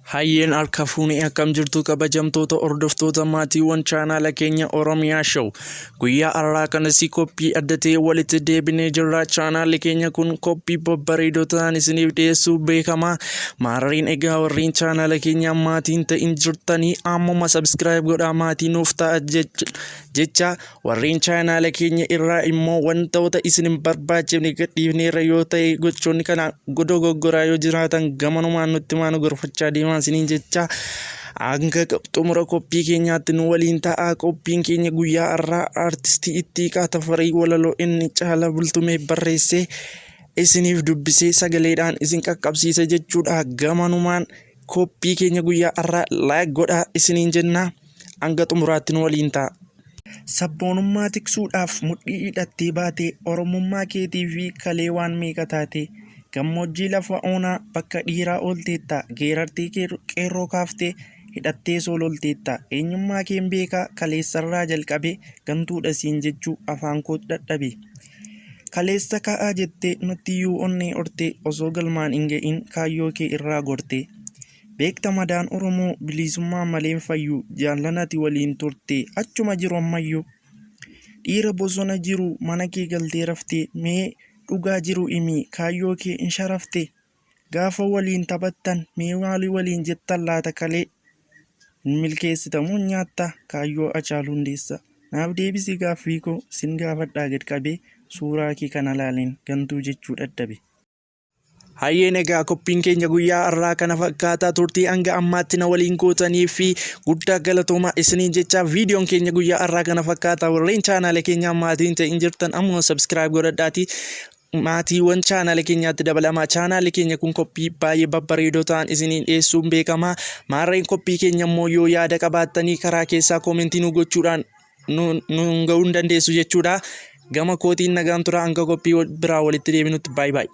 Hayyeen harka fuunee akkam jirtu kabajamtoota hordoftoota maatiiwwan chaanaala keenya Oromiyaa show. Guyyaa har'aa kanatti koppii adda ta'e walitti deebinee jirra. Chaanaalli keenya kun koppii babbareedoo ta'an isiniif dhiyeessuu beekama. Maarreen egaa warreen chaanaala keenya maatiin ta'in jirtanii ammuma subscribe godhaa maatii nuuf ta'a jecha warreen chaanaala keenya irraa immoo wantoota isin hin barbaachifne gadhiifneerra yoo ta'e gochoonni kana godogoggoraa yoo jiraatan gamanumaan nutti maanu gorfachaa deemaa sinin jecha hanga xumura koppii keenyaatti nu waliin ta'a. Koppiin keenya guyyaa har'aa artistii Ittiiqaa Tafarii walaloo inni Caalaa Bultumee barreesse isiniif dubbisee sagaleedhaan isin qaqqabsiisa jechuudha. Gamanumaan koppii keenya guyyaa har'aa like godhaa isiniin jenna. Hanga xumuraatti nu waliin ta'a. Sabboonummaa tiksuudhaaf mudhii hidhattee baate oromummaa keetii fi kalee waan meeqa taate. Gammoojjii lafa onaa bakka dhiiraa oolteetta geerartii qeerroo kaaftee hidhattee soololteetta eenyummaa keen beekaa kaleessarraa jalqabe gantuudha siin jechuu afaan koo dadhabe kaleessa ka'aa jettee nuttiyyuu onnee horte osoo galmaan hin ga'in kaayyoo kee irraa gorte beekta madaan Oromoo bilisummaa maleen fayyuu jaallanati waliin turte achuma jiru ammayyuu dhiira bosona jiru mana kee galtee raftee mee dhugaa jiru imi kaayyoo kee in sharafte gaafa waliin taphattan mee waalii waliin jettan laata kalee hin milkeessitamu nyaatta kaayyoo Hacaaluu Hundeessaa naaf deebisi gaaffii koo sin gaafadhaa gad qabee suuraa kee kana laaleen gantuu jechuu dadhabe. Hayyeen egaa koppiin keenya guyyaa har'aa kana fakkaataa turtii hanga ammaatti na waliin gootanii fi guddaa galatoomaa isiniin jecha viidiyoon keenya guyyaa har'aa kana fakkaataa warreen chaanaala keenya maatiin ta'in jirtan ammoo subscribe godhadhaatii maatiiwwan chaanaala keenyaatti dabalamaa. Chaanaali keenya kun koppii baay'ee babbareedoo ta'an isiniin dhiyeessuun beekama. Maarreen koppii keenya immoo yoo yaada qabaattanii karaa keessaa koomentii nu gochuudhaan nu ga'uu dandeessu jechuudha. Gama kootiin nagaan tura hanga koppii biraa walitti deebinutti bye bye.